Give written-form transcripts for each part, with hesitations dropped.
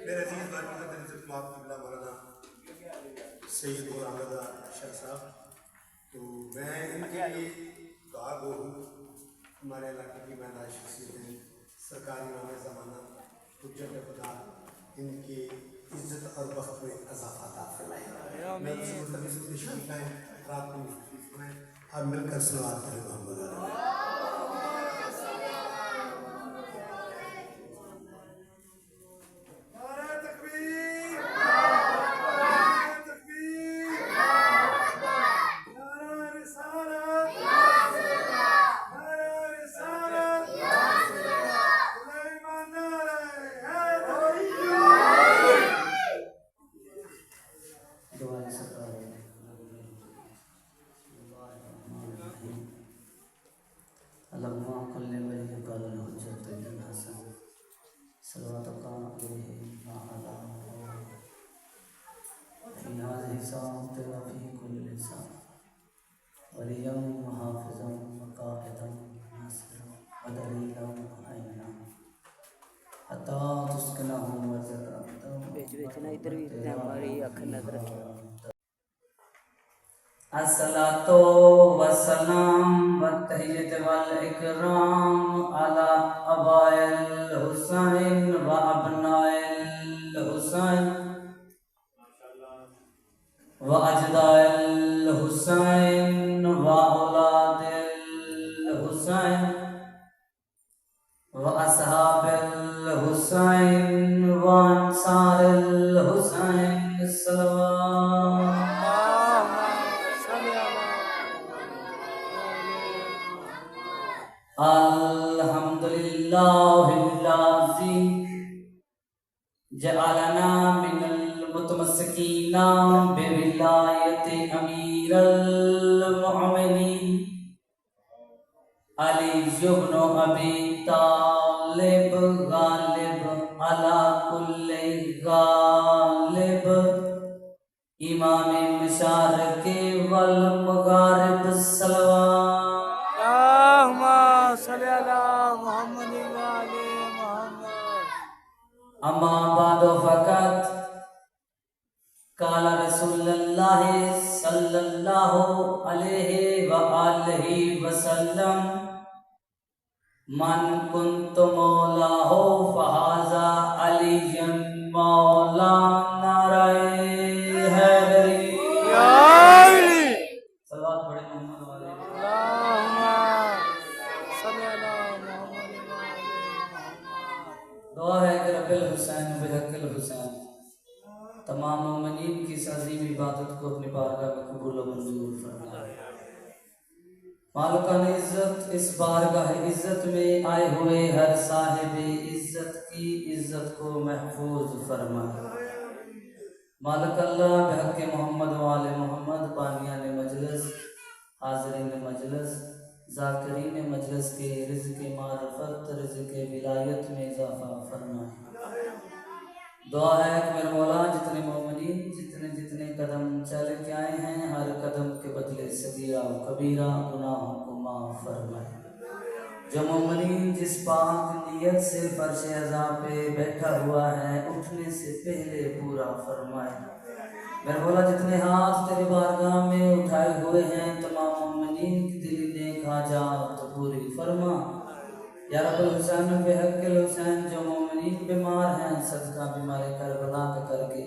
मेरे अजीज मौलाना सैयद गुलाम रज़ा शाह साहब, तो मैं इनके लिए दुआ गो हूँ। हमारे इलाके की मैदान शख्सियत है, सरकारी नाम ज़माना हुज्जत खुदा इनके इज्जत और वक्त में इजाफा अता फरमाए। मैं उनसे मुल्तमिस हूँ तशरीफ लाएं, रात को तशरीफ लाएं और मिलकर सलावत करें मोहम्मद। अस्सलातो वस्सलाम वत्तहियत वल इकराम अला अबाइल हुसैन व अबनाइल हुसैन व अजदाइल हुसैन व औलादिल हुसैन व असहाबिल हुसैन व अंसारिल हुसैन सल्लल्लाहु अल्हम्दुलिल्लाहिल्लज़ी जअलना मिनल मुतमस्सिकीना बिविलायति अमीरुल मुमिनीन अली इब्न अबी तालिब गालिब अला कुल्ली गालिब इमाम मशारिक़ वल मगारिब सल्लल्लाहु अम्मा बादो फ़क़त काला रसूलुल्लाह सल्लल्लाहु अलैहि व आलिहि वसल्लम मन कुन्तु मौलाहु फ़हाज़ा अलिय्युन मौला नाराए हैदरी सल्लल्लाहु अलैहि मोहम्मद वाले दुआ है कि रब्बिल हुसैन बिहक़्क़िल हुसैन तमाम मोमिनीन की इस अज़ीम इबादत को अपनी बारगाह में कबूल व मंजूर फरमाए। मालिकान इज़्ज़त इस बारगाह इज़्ज़त में आए हुए हर साहिब इज़्ज़त की इज़्ज़त को महफूज फरमाए। मालिक अल्लाह बिहक़्क़े मोहम्मद वाले मोहम्मद बानियान मजलिस हाज़रीन मजलिस ज़ाकिरीन मजलिस के रिज़्क़ मारिफत रिज़्क़ विलायत में इज़ाफ़ा फरमाए। दुआ है कि मेरे मौला जितने मोमिनीन जितने जितने कदम चल के आए हैं हर कदम के बदले सगीरा व कबीरा गुनाहों को माफ़ फरमाए। जो मोमिनीन जिस पाक नियत से फर्श अज़ा पे बैठा हुआ है उठने से पहले पूरा फरमाए। मेरे मौला जितने हाथ तेरी बारगाह में उठाए हुए हैं तमाम मोमिनीन की दिली नेक हाजात पूरी फरमा। या रब्बुल हुसैन बिहक़्क़िल हुसैन जो मोमिनीन बीमार हैं सदका बीमारी करबला का करके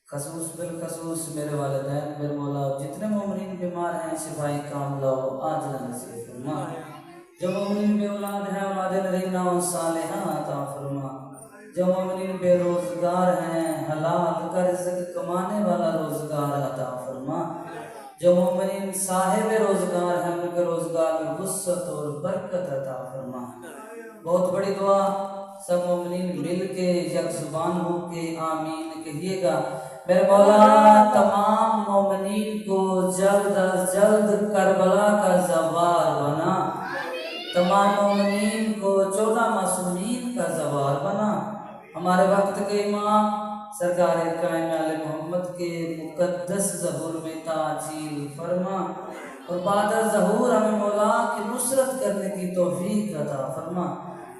खसूस बिल खसूस मेरे वालिदैन मेरे मौला जितने मोमिनीन बीमार हैं शिफाई कामिला आजिला नसीब फरमा। जो मोमिनीन बे औलाद हैं औलाद नरीना व सालिहा अता फरमा। जो मोमिनीन बेरोजगार हैं हलाल का रिज़्क़ कमाने वाला रोजगार अता फरमा। जो मोमिनीन साहिब रोजगार हैं उनके रोजगार में वुसअत और बरकत अता फरमा। बहुत बड़ी दुआ सब मोमिनीन मिल के एक जुबान हो के आमीन कहिएगा। मेरे मौला तमाम मोमिनीन को जल्द अज जल्द करबला का ज़वार बना। तमाम मोमिनीन को 14 मासूमीन का ज़वार बना। हमारे वक्त के इमाम सरकार कायम आले मोहम्मद के मुक़द्दस ज़हूर में ताजील फरमा और बाद ज़हूर हमें मौला की नुसरत करने की तौफीक अता फरमा।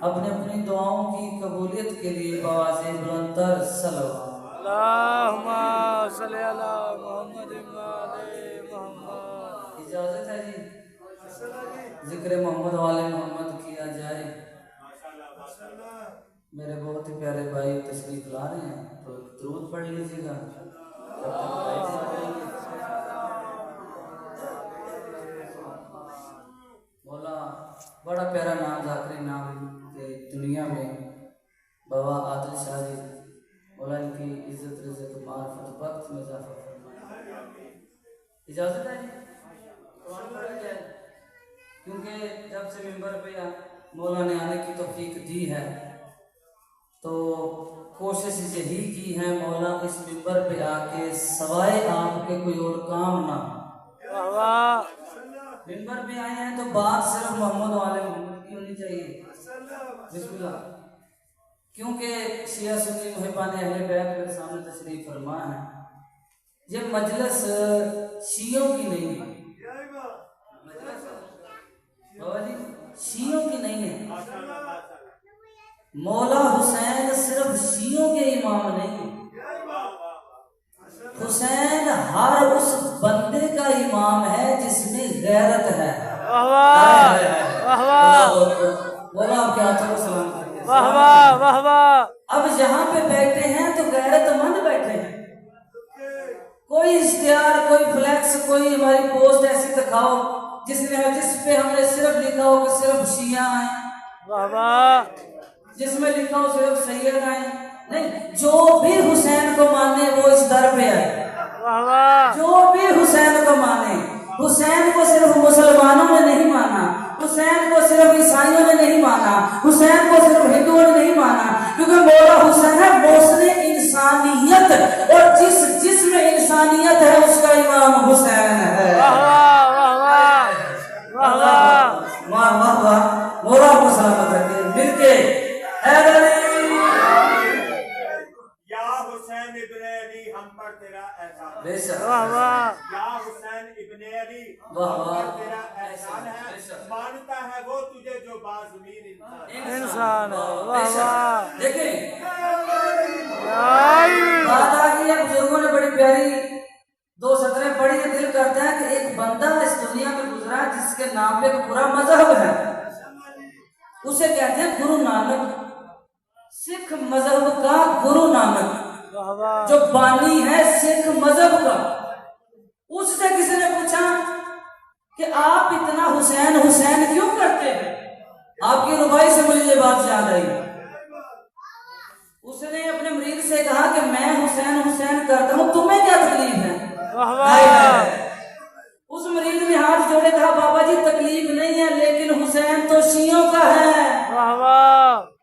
अपने अपनी दुआओं की कबूलियत के लिए बवाज़े बुलंदतर सल्लल्लाहु अल्लाहुम्मा सल्ली अला मुहम्मद व आले मुहम्मद। इजाज़त है जी जिक्र मोहम्मद वाले मोहम्मद किया जाए। मेरे बहुत ही प्यारे भाई तशरीफ ला रहे हैं तो दुरूद पढ़ लीजिएगा। मौला बड़ा प्यारा नाम जाकरी नाम के दुनिया में बाबा आदिल शाह जी, मौला इनकी इज्जत रिज़्ज़त मार्फत वक्त में इजाफा फरमाए। इजाज़त है जी कुरान पढ़ा जाए, क्योंकि जब से मिंबर पे मौला ने आने की तौफीक दी है तो कोशिश यही की है मौला इस मिंबर पे आके सवाए आपके कोई और काम ना हो। मिंबर पे आए हैं तो बात सिर्फ मोहम्मद वाले मोहम्मद की होनी चाहिए। बिस्मिल्लाह। क्योंकि शिया सुन्नी मुहिबान अहले बैत मेरे सामने तशरीफ फरमा है, ये मजलिस शियों की नहीं है, बाबा जी शियों की नहीं है। मौला हुसैन सिर्फ शियों के इमाम नहीं है, हुसैन हर उस बंदे का इमाम है जिसमें गैरत है। मौला आपके हाथों को सलाम करते हैं। अब यहाँ पे बैठे हैं तो गैरतमंद बैठे हैं। कोई इश्तिहार, कोई फ्लैक्स, कोई हमारी पोस्ट ऐसी दिखाओ जिस पे हमने सिर्फ लिखा हो कि सिर्फ शिया आए, जिसमें लिखा हो सिर्फ सैयद आए। नहीं, जो भी हुसैन को माने वो इस दर पे आए। जो भी हुसैन को माने, हुसैन को सिर्फ मुसलमानों ने नहीं माना, हुसैन को सिर्फ ईसाइयों ने नहीं माना, हुसैन को सिर्फ हिंदुओं ने नहीं माना, क्योंकि मौला हुसैन है मौसने इंसानियत, और जिसमें इंसानियत है उसका इमाम हुसैन है। वाह वाह वाह, मौला को सलामत रखे। मिलके या हुसैन इब्ने अली हम पर तेरा एहसान, बेशक या हुसैन इब्ने अली हम पर तेरा एहसान है, मानता है वो तुझे जो बाज़मीर इंसान देखिए बात आ गई है। बुजुर्गों ने बड़ी प्यारी दो सतरें पढ़ी है। दिल करता है कि एक बंदा इस दुनिया में गुजरा जिसके नाम पे एक पूरा मजहब है, उसे कहते हैं गुरु नानक। सिख मजहब का गुरु नानक जो बानी है सिख मजहब का। उससे किसी ने पूछा कि आप इतना हुसैन हुसैन क्यों करते हैं? आपकी रुबाई से मुझे ये बात याद आई। उसने अपने मरीज से कहा कि मैं हुसैन हुसैन करता हूं, तुम्हें क्या तकलीफ है? उस मरीज ने हाथ जोड़े कहा बाबा जी तकलीफ नहीं है, लेकिन हुसैन तो शियों का है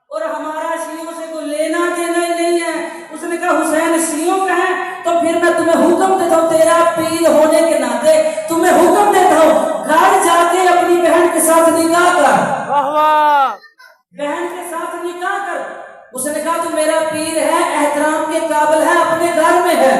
और हमारा शियों से कोई लेना देना ही नहीं है। उसने कहा हुसैन शियों का है तो फिर मैं तुम्हें हुक्म देता हूँ, तेरा पीर होने के नाते तुम्हें हुक्म देता हूँ, घर जाके अपनी बहन के साथ निकाह कर, बहन के साथ निकाह कर। उसने कहा तो मेरा पीर है, एहतराम के काबिल है, अपने घर में है,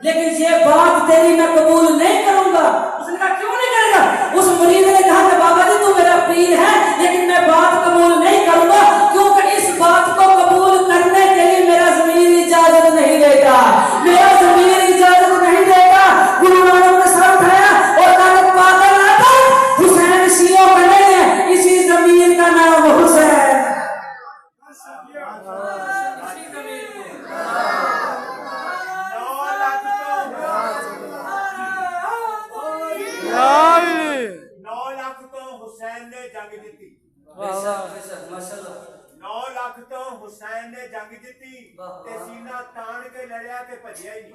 लेकिन ये बात तेरी मैं कबूल नहीं करूंगा। उसने कहा क्यों नहीं करेगा? उस मरीज ने कहा कि बाबा जी तू मेरा पीर है लेकिन मैं बात कबूल नहीं करूंगा, क्योंकि इस बात को कबूल करने के लिए मेरा ज़मीर इजाजत नहीं देता, मेरा ज़मीर इजाजत नहीं देता। गुरु नानक ने सर उठाया और कहा पागल आता हुसैन शियों का नहीं है, इसी ज़मीर का नाम हुसैन। माशाल्लाह 9 लाख तो हुसैन ने जंग जीती ते सीना तान के लड़िया ते भजिया ही नहीं।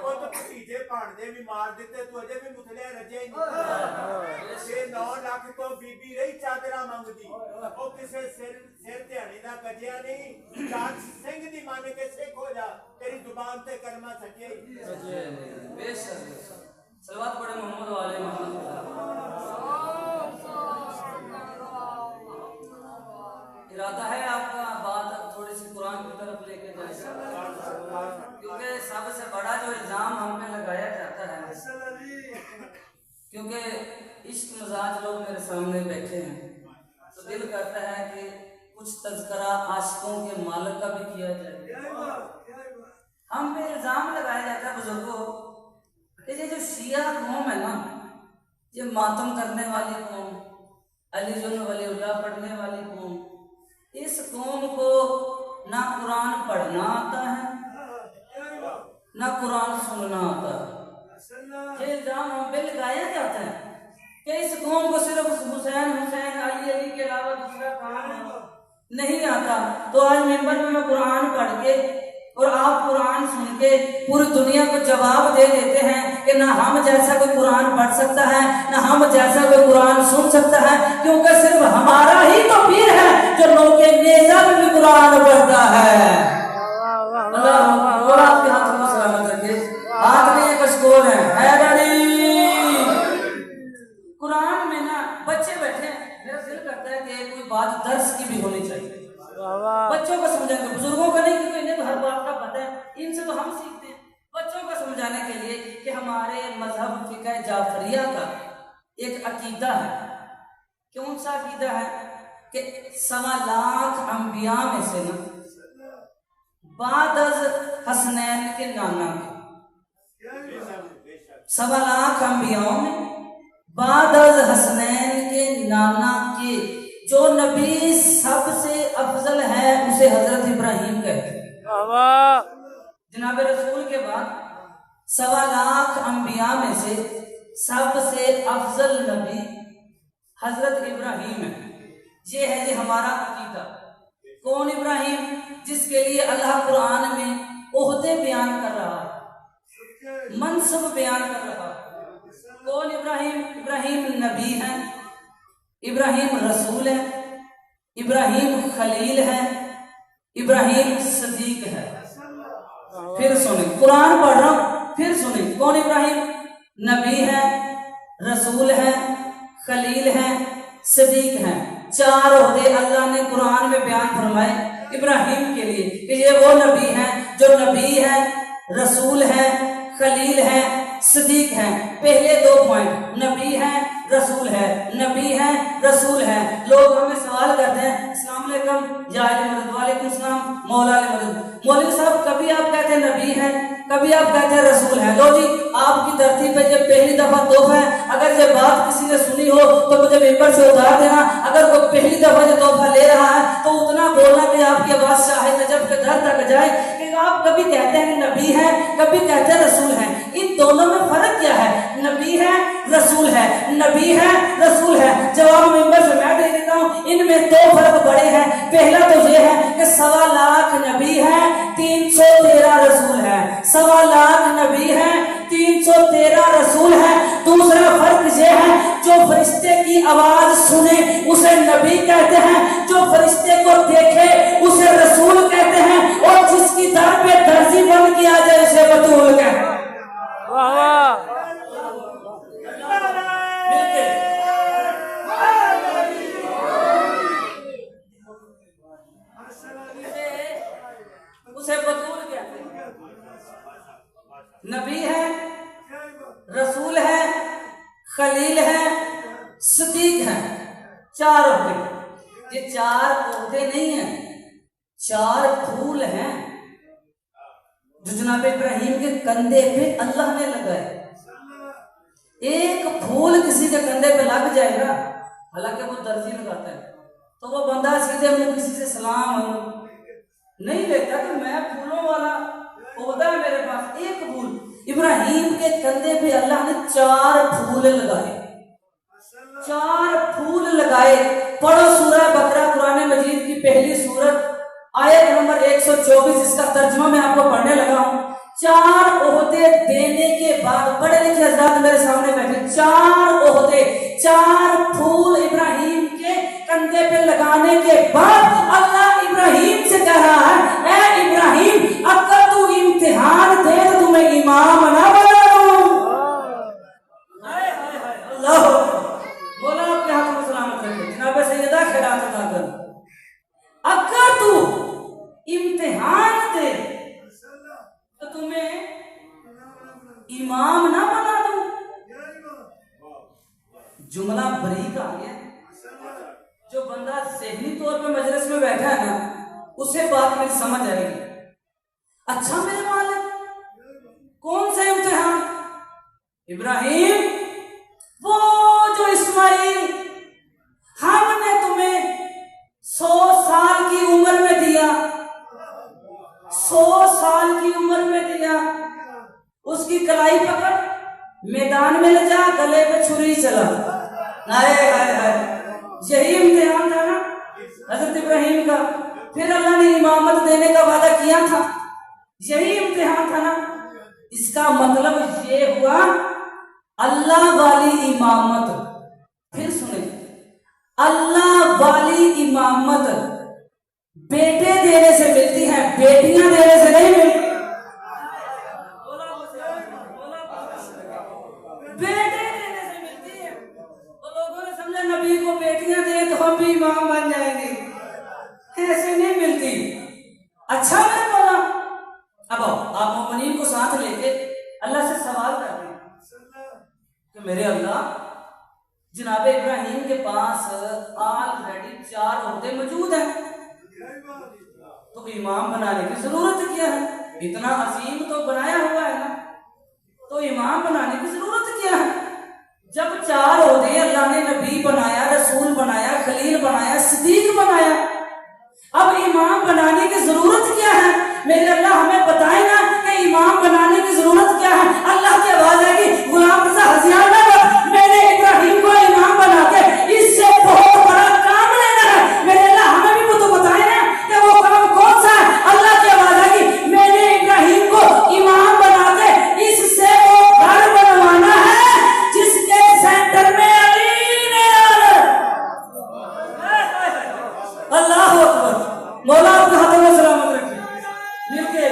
पुत भतीजे भाणजे भी मार दिते, तू अजे भी मुथलिया रजिया ही नहीं। 9 लाख तो बीबी रही चादरा मंगदी, ओ किसे सिर ध्यानी दा कजिया नहीं। जाग सिंह दी मान के सिख हो जा, तेरी जुबान ते कलमा सकिया ही। बेशक सलवात पढ़े मोहम्मद वाले मोहम्मद। इरादा है आपका बात थोड़ी सी कुरान की तरफ लेके जाए, क्योंकि सबसे बड़ा जो इल्जाम हम पे लगाया जाता है, क्योंकि इश्क मजाज लोग मेरे सामने बैठे हैं तो दिल करता है कि कुछ तज़किरा आशिकों के मालिक का भी किया जाए। हम पे इल्ज़ाम लगाया जाता है बुजुर्गों कि ये जो शिया कौम है ना, ये मातम करने वाली कौम, अली जुन वलीउल्लाह पढ़ने वाली कौम, इस कौम को ना कुरान पढ़ना आता है ना कुरान सुनना आता है। ये इल्ज़ाम हम पे लगाया जाता है कि इस कौम को सिर्फ हुसैन हुसैन अली अली के अलावा दूसरा काम नहीं आता। तो आज मेंबर में मैं कुरान पढ़ के और आप कुरान सुन के पूरी दुनिया को जवाब दे देते हैं कि ना हम जैसा कोई कुरान पढ़ सकता है ना हम जैसा कोई कुरान सुन सकता है, क्योंकि सिर्फ हमारा ही तो पीर है जो नौके नेज़ा में भी कुरान पढ़ता है। अल्लाह आपके हाथों को सलामत रखे। हाथ में एक कशकोर है कुरान में ना बच्चे बैठे हैं, मेरा दिल करता है कि कोई बात दर्स की भी होनी चाहिए, बच्चों को समझाने, बुजुर्गों का नहीं, क्योंकि इन्हें तो हर बात का पता है, इनसे तो हम सीखते हैं। बच्चों को समझाने के लिए कि हमारे मजहब फिक़ह जाफरिया का एक अकीदा है। कौन सा अकीदा है कि 1.25 लाख अंबिया में से ना बाद हसनैन के नाना के 1.25 लाख अंबियाओं में बाद हसनैन के नाना के जो नबी सबसे अफजल है उसे हजरत इब्राहिम कहते हैं। जनाब रसूल के बाद 1.25 लाख अंबिया में से सबसे अफजल नबी हजरत इब्राहिम है। ये है ये हमारा अकीदा। कौन इब्राहिम? जिसके लिए अल्लाह कुरान में ओहदे बयान कर रहा है, मनसब बयान कर रहा है। कौन इब्राहिम? इब्राहिम नबी है, इब्राहिम रसूल है, इब्राहिम खलील है, इब्राहिम सदीक है। फिर सुने, कुरान पढ़ रहा हूं, फिर सुने। कौन इब्राहिम? नबी है, रसूल है, खलील है, सदीक है। 4 ओहदे अल्लाह ने कुरान में बयान फरमाए इब्राहिम के लिए कि ये वो नबी है जो नबी है, रसूल है, खलील है, सदीक है। पहले 2 पॉइंट, नबी है, रसूल है, नबी है, रसूल है। लोग हमें सवाल करते हैं, अस्सलाम वालेकुम या मदद, वालेकुम सलाम मौला मदद। मौलवी साहब कभी आप कहते हैं नबी है, कभी आप कहते हैं रसूल है। लो जी, आपकी धरती पे ये पहली दफा तोहफा है। अगर ये बात किसी ने सुनी हो तो मुझे मेंबर से उतार देना। अगर कोई पहली दफा ये तोहफा ले रहा है तो उतना बोलना कि आपकी आवाज शायद नजब के दर तक जाए कि आप कभी कहते हैं नबी है, कभी कहते हैं रसूल है। इन दोनों में फर्क क्या है? नबी है, रसूल है, नबी है, रसूल है। जवाब मेंबर से मैं दे देता हूँ, इनमें 2 फर्क बड़े हैं। पहला तो ये है कि 1.25 लाख नबी है, 313 रसूल है। 1.25 लाख नबी है, 313 रसूल है। दूसरा फर्क ये है, जो फरिश्ते की आवाज सुने उसे नबी कहते हैं, जो फरिश्ते को देखे उसे रसूल कहते हैं, और जिसकी दर पे दर्जी बन किया जाए उसे बतूल कहते हैं। उसे बतूल कहते हैं। नबी है, रसूल है, खलील है, सदीक है। 4 ओहदे। ये 4 ओहदे नहीं है, 4 फूल हैं जो जनाब इब्राहिम के कंधे पे अल्लाह ने लगाए। एक फूल किसी के कंधे पे लग जाएगा, हालांकि वो दर्जी लगाता है, तो वो बंदा सीधे मुंह किसी से सलाम नहीं लेता कि मैं फूलों वाला पौधा है मेरे पास। एक फूल इब्राहिम के कंधे पे अल्लाह ने 4 फूल लगाए, 4 फूल लगाए। पढ़ो सूरह बकरा, कुरान मजीद की पहली सूरत, आयत नंबर 124। इसका तर्जुमा मैं आपको पढ़ने लगा हूं। 4 ओहदे देने के बाद, पढ़े लिखे हजरात मेरे सामने बैठे, 4 ओहदे, 4 फूल इब्राहिम के कंधे पे लगाने के बाद अल्लाह इब्राहिम से कह रहा है, ऐ इब्राहिम अगर तू इम्तिहान दे तो तुम्हें इमाम ना बनाऊं। अल्लाह बोला, आपके हाथ में सलामत रखे। जनाब सैयदा खैरात अता कर, अगर तू इम्तिहान दे तो तुम्हें इमाम ना बना दूं। जुमला बरीक आ गया। जो बंदा ज़हनी तौर पे मजलिस में बैठा है ना, उसे बात मेरी समझ आएगी। अच्छा मेरे मालिक, कौन सा इम्तिहान? इब्राहिम, वो जो इस्माइल हमने तुम्हें 100 साल की उम्र में दिया, 100 साल की उम्र में दिया, उसकी कलाई पकड़, मैदान में ले जा, गले पे छुरी चला। हाय हाय हाय, यही इम्तिहान था ना हजरत इब्राहिम का। फिर अल्लाह ने इमामत देने का वादा किया था, यही इम्तिहान था ना। इसका मतलब ये हुआ अल्लाह वाली इमामत। फिर सुने, अल्लाह वाली इमामत बेटे देने से मिलती है, बेटियां देने से नहीं मिलती। बेटे देने से मिलती है। तो लोगों ने समझा नबी को बेटियां दे तो हम भी इमाम बन जाएंगे, ऐसे नहीं मिलती। अच्छा मैंने बोला, अब आप मोमिनीन को साथ लेके अल्लाह से सवाल करते हैं कि मेरे अल्लाह, जनाब इब्राहिम के पास ऑलरेडी 4 ओहदे मौजूद हैं, तो इमाम बनाने की जरूरत क्या है? इतना अजीम तो बनाया हुआ है ना, तो इमाम बनाने की जरूरत क्या है? जब 4 ओहदे अल्लाह ने नबी बनाया, रसूल बनाया, खलील बनाया, सिद्दीक बनाया, अब इमाम बनाने की जरूरत क्या है? मेरे अल्लाह हमें बताए ना कि इमाम बनाने की जरूरत क्या है। अल्लाह की आवाज आएगी, गुलाम रजा हज़ियार में मेरे इब्राहिम को इमाम बना के इससे बहुत बड़ा काम लेना है। मेरे अल्लाह हमें भी तो बताए ना कि वो काम कौन सा है। अल्लाह की आवाज आएगी, मेरे इब्राहिम को इमाम बना के इससे वो घर बनवाना है जिसके सेंटर में अली ने आना। अल्लाह अकबर। मौला आपके हाथों में सलामत रखे। मिलके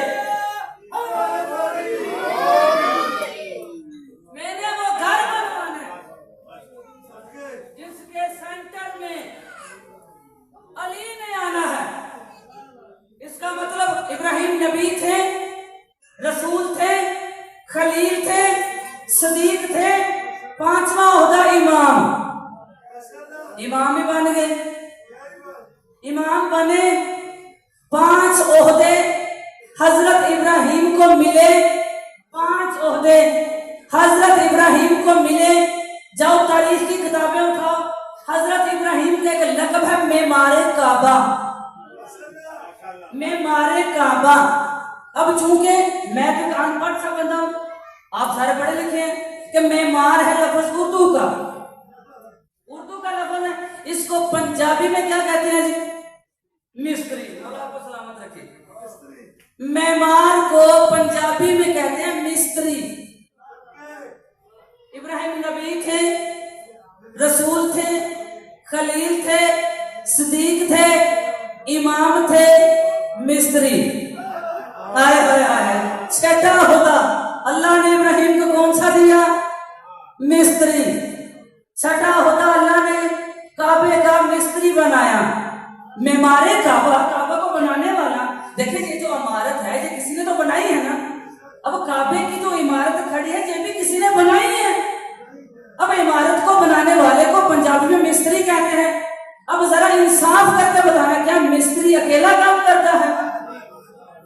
मैंने वो घर बनवाना जिसके सेंटर में अली ने आना है। इसका मतलब इब्राहिम नबी थे, रसूल थे, खलील थे, सदीक थे, 5वां ओहदा इमाम। इमाम ही बन गए, इमाम बने। 5 ओहदे हजरत इब्राहिम को मिले, 5 ओहदे हजरत इब्राहिम को मिले। जाओ तारीख की किताबें उठाओ, हजरत इब्राहिम का एक लक़ब है मेमारे काबा, मेमारे काबा। अब चूंकि मैं तो अनपढ़ सा बंदा हूं, आप सारे पढ़े लिखे हैं कि मेमार है लफ्ज उर्दू का, उर्दू का लफ्ज है। इसको पंजाबी में क्या कहते हैं जी? मिस्त्री। अल्लाह को सलामत रखे। मेमार को पंजाबी में कहते हैं मिस्त्री। इब्राहिम नबी थे, रसूल थे, खलील थे, सिद्दीक थे, इमाम थे, मिस्त्री। आए आए आए, 6ठा होता अल्लाह ने इब्राहिम को कौन सा दिया? मिस्त्री। 6ठा होता अल्लाह ने काबे का मिस्त्री बनाया। मेमारे काबा, काबा को बनाने वाला। देखिए ये जो इमारत है ये किसी ने तो बनाई है ना। अब काबे की जो इमारत खड़ी है ये भी किसी ने बनाई है। अब इमारत को बनाने वाले को पंजाबी में मिस्त्री कहते हैं। अब जरा इंसाफ करके बताना, क्या मिस्त्री अकेला काम करता है?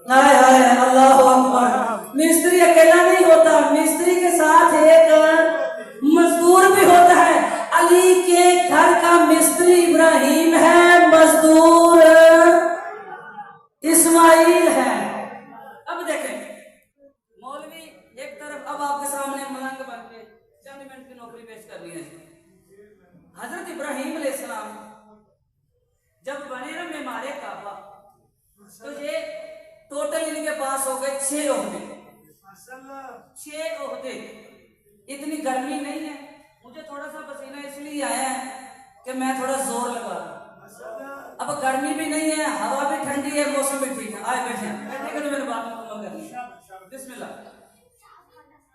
हाय हाय, अल्लाह अकबर। मिस्त्री अकेला नहीं होता, मिस्त्री के साथ एक मजदूर भी होता है। अली के घर का मिस्त्री इब्राहिम है, मजदूर इस्माइल है। अब देखें मौलवी एक तरफ, अब आपके सामने मलंग बन के चंद मिनट की नौकरी पेश करनी है। हजरत इब्राहिम अलैहिस्सलाम जब बने ना मेमारे काबा, तो ये टोटल इनके पास हो गए 6 ओहदे। 6 ओहदे। इतनी गर्मी नहीं है, मुझे थोड़ा सा पसीना इसलिए आया है कि मैं थोड़ा जोर लगा रहा। अब गर्मी भी नहीं है, हवा भी ठंडी है, मौसम भी ठीक है। आए बैठे बैठने के लिए मैंने बात मुकम्मल करनी है। बिस्मिल्लाह।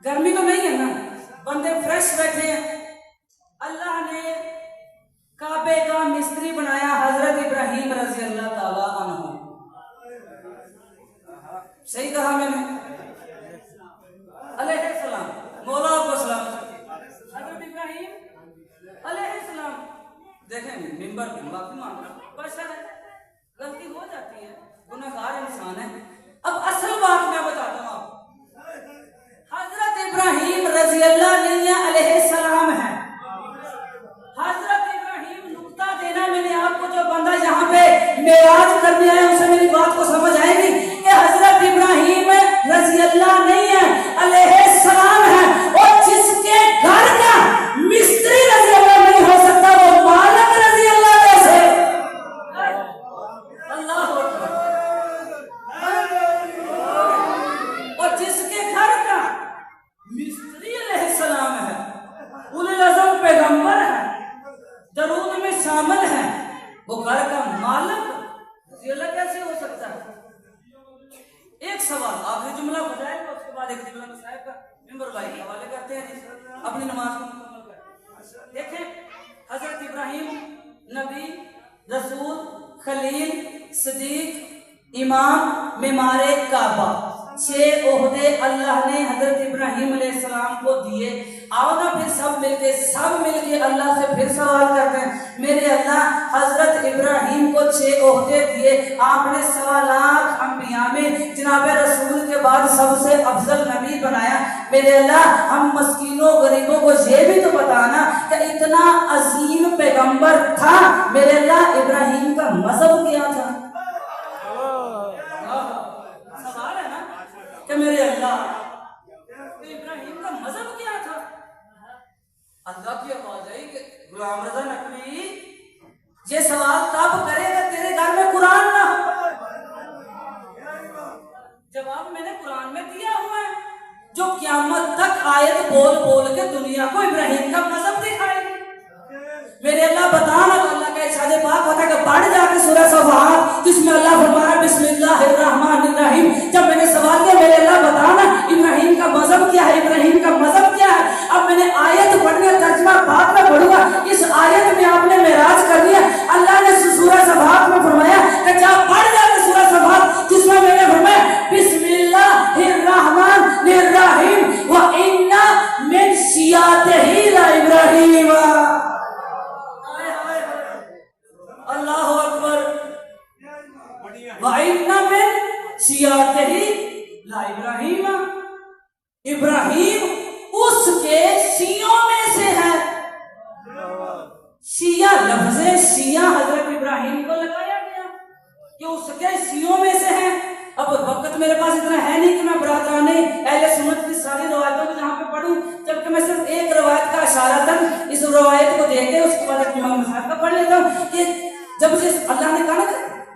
गर्मी तो नहीं है ना, बंदे फ्रेश बैठे हैं। अल्लाह ने काबे का मिस्त्री बनाया हजरत इब्राहिम रजी अल्लाह ताला अन्हु। सही कहा मैंने? अलैहिस्सलाम। मौला को सलाम। हजरत इब्राहिम अलैहिस्सलाम देखें मिंबर पे माफी मांग, बस एक सवाल आखिरी जुमला बताएगा, उसके बाद एक जुमला साहब का मेंबर भाई हवाले करते हैं अपनी नमाज को मुकम्मल करते। देखें, हजरत इब्राहिम नबी, रसूल, खलील, सदीक, इमाम, मेमारे काबा, 6 ओहदे अल्लाह ने हजरत इब्राहिम अलैहिस्सलाम को दिए। आओ ना फिर सब मिलके अल्लाह से फिर सवाल करते हैं। मेरे अल्लाह, हजरत इब्राहिम को 6 ओहदे दिए, आपने 1.25 लाख अंबिया में जनाब रसूल के बाद सबसे अफजल नबी बनाया। मेरे अल्लाह, हम मस्कीनों गरीबों को ये भी तो बताना कि इतना अजीम पैगंबर था, मेरे अल्लाह, इब्राहिम का मजहब क्या था? सवाल है ना कि मेरे अल्लाह, इब्राहिम का मजहब क्या था? अल्लाह की आवाज आई कि गुलाम रजा नकवी, ये सवाल तब करेगा तेरे घर में कुरान ना हो। जवाब मैंने कुरान में दिया हुआ है, जो क़यामत तक आयत बोल बोल के दुनिया को इब्राहिम का मजहब दिखाएगी। मेरे अल्लाह बता ना, अल्लाह का इरशाद पाक होता है कि पढ़ जाके सूरह सफ़ात, जिसमें अल्लाह फरमाया बिस्मिल्लाहिर्रहमानिर्रहीम। जब मैंने सवाल किया, मेरे अल्लाह बता ना इब्राहिम का मजहब क्या है, इब्राहिम का मजहब क्या है? अब मैंने आयत पढ़ने, तर्जुमा बाद में पढ़ूंगा। इस आयत में आपने मेराज कर दिया। अल्लाह ने सूरह सफ़ात में फरमाया कि जा पढ़ जाके सूरह सफ़ात, जिसमें मैंने फरमाया बिस्मिल्लाहिर्रहमानिर्रहीम व इन्ना मिन शियातिही इब्राहिम। अल्लाहु अकबर। व इन्ना मिन शियातिही इब्राहिम, इब्राहिम उसके शियों में से है। शिया, लफ्ज़े शिया हजरत इब्राहिम को लगाया गया कि उसके शियों में से है। अब वक्त मेरे पास इतना है नहीं कि मैं बरादराने अहले सुन्नत की सारी रवायतों को जहाँ पे पढ़ूं, जबकि मैं सिर्फ एक रवायत का इशारतन इस रवायत को देख के उसके बाद एक इमाम साहब का पढ़ लेता हूँ कि जब से अल्लाह ने कहा ना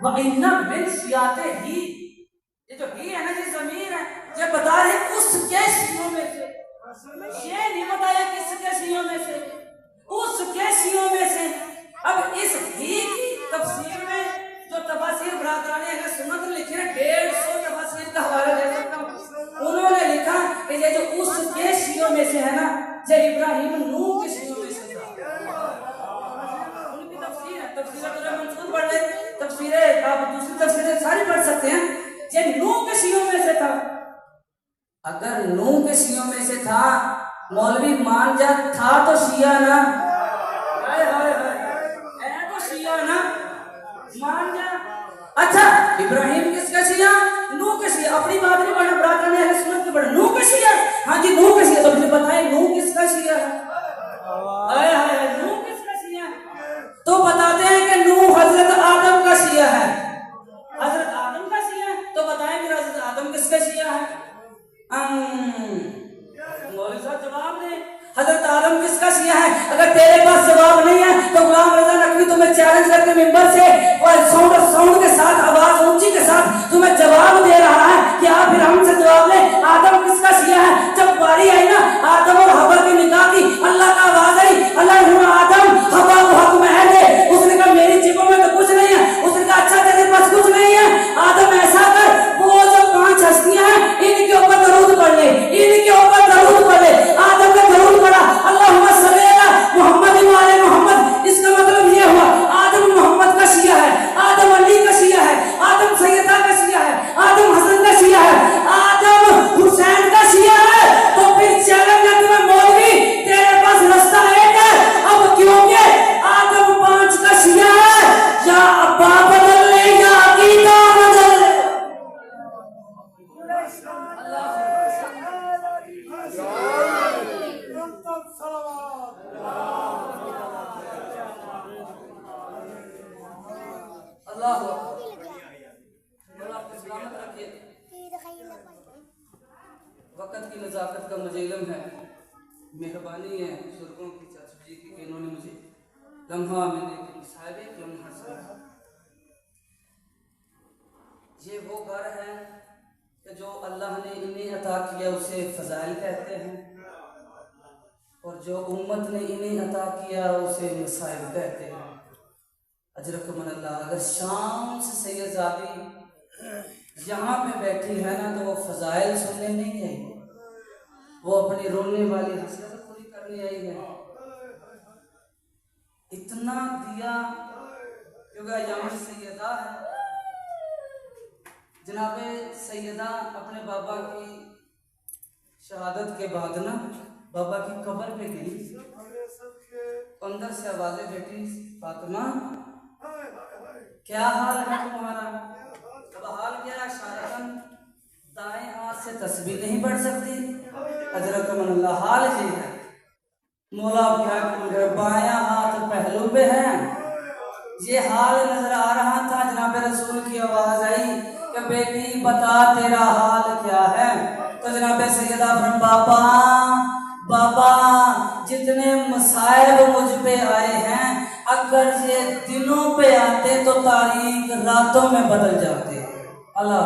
वइन्ना मिन शियातिही, ये जो ही है ना, ये ज़मीर है, ये बता रहे उसके शियों में से। ये नहीं बताया किसके शियों में से, उसके शियों में से। अब इस ही की तफसीर में जो तफसीर बरादराने अहले सुन्नत लिखे हैं, 150 तफसीर का हवाला दे सकता हूँ। उन्होंने लिखा कि ये जो उसके शियों में से है ना, ये इब्राहिम नूह के शियों में से था। उनकी तफसीर है, तफसीर मंसूर पढ़ ले, तफसीरें आप दूसरी तफसीरें सारी पढ़ सकते हैं। ये नूह के शियों में से था। अगर नूह के शियों में से था, मौलवी मान जा, था तो शिया ना, हाय हाय हाय, है तो शिया ना, मान जा। अच्छा, इब्राहिम किसका शिया? नूह के शिया। अपनी बात नहीं पढ़ना, बरादराने अहले सुन्नत की पढ़ना। नूह के शिया, हाँ जी नूह के शिया। तो मुझे बताए नूह किसका शिया है? हाय हाय, नूह किसका शिया है? तो बताते हैं कि नूह हजरत आदम का शिया है। हजरत आदम का शिया है, तो बताएं फिर हजरत आदम किसका शिया है? मौलवी साहब जवाब दे, हजरत आदम किसका शिया है? अगर तेरे पास जवाब नहीं है तो गुलाम रजा नकवी तुम्हें चैलेंज करके मिंबर से और साउंड के साथ, आवाज ऊंची के साथ तुम्हें जवाब दे रहा है कि आप फिर हमसे जवाब ले, आदम किसका शिया है? जब बारी आई ना आदम और हवा के निकाह की, अल्लाह का आवाज आई, अल्लाह ने आदम हवा को हक में है दे। उसने कहा मेरी जेबों में तो कुछ नहीं है। उसने कहा अच्छा तेरे पास कुछ नहीं है, आदम ऐसा कर, वो जो 5 हस्तियां हैं इनके ऊपर दरूद पढ़ ले, इनके ऊपर दरूद पढ़ ले। आदम ने दरूद पढ़ा, अल्लाहुम्मा सल्ली अला मुहम्मद व आले मुहम्मद। इसका मतलब ये हुआ आदम मोहम्मद का शिया है, आदम अली का शिया है, आदम सैयदा का शिया है, आदम हसन का शिया है, आदम हुसैन का शिया है। तो फिर चैलेंज है तुम्हें मौलवी, तेरे पास रास्ता एक है। अब क्योंकि आदम 5 का शिया है, या अब्बा बदल ले या अकीदा बदल ले। अल्लाह वक़्त की नज़ाकत का मुझे इल्म है, मेहरबानी है बुजुर्गों की, चाचू जी की, इन्होंने मुझे लम्हा, मैंने साहब एक लम्हा सुना। ये वो घर है कि जो अल्लाह ने इन्हें अता किया उसे फ़ज़ाइल कहते हैं, और जो उम्मत ने इन्हें अता किया उसे मसाइब कहते हैं। अजरकमन अल्लाह। अगर शाम से सैयद ज़ादी यहाँ पे बैठी है ना तो वो फजाइल सुनने नहीं आई, वो अपनी रोने वाली हसरत पूरी करने आई है। इतना दिया क्योंकि यहाँ सैयदा है, जनाबे सैयदा अपने बाबा की शहादत के बाद ना बाबा की कब्र पे गई, अंदर से आवाजें बेटी फातिमा क्या हाल है तुम्हारा? अब हाल क्या है? शारकन दाएं हाथ से तस्बीह नहीं पढ़ सकती, हजरत अल्लाह हाल जी है। मौला क्या कर बायां हाथ पहलू पे है, ये हाल नजर आ रहा था। जनाब रसूल की आवाज आई कि बेटी बता तेरा हाल क्या है? तो जनाब सैयदा फरमाया बाबा बाबा जितने मसाइब मुझ पे आए हैं, अगर ये दिनों पे आते तो तारीख रातों में बदल जाते। अल्लाह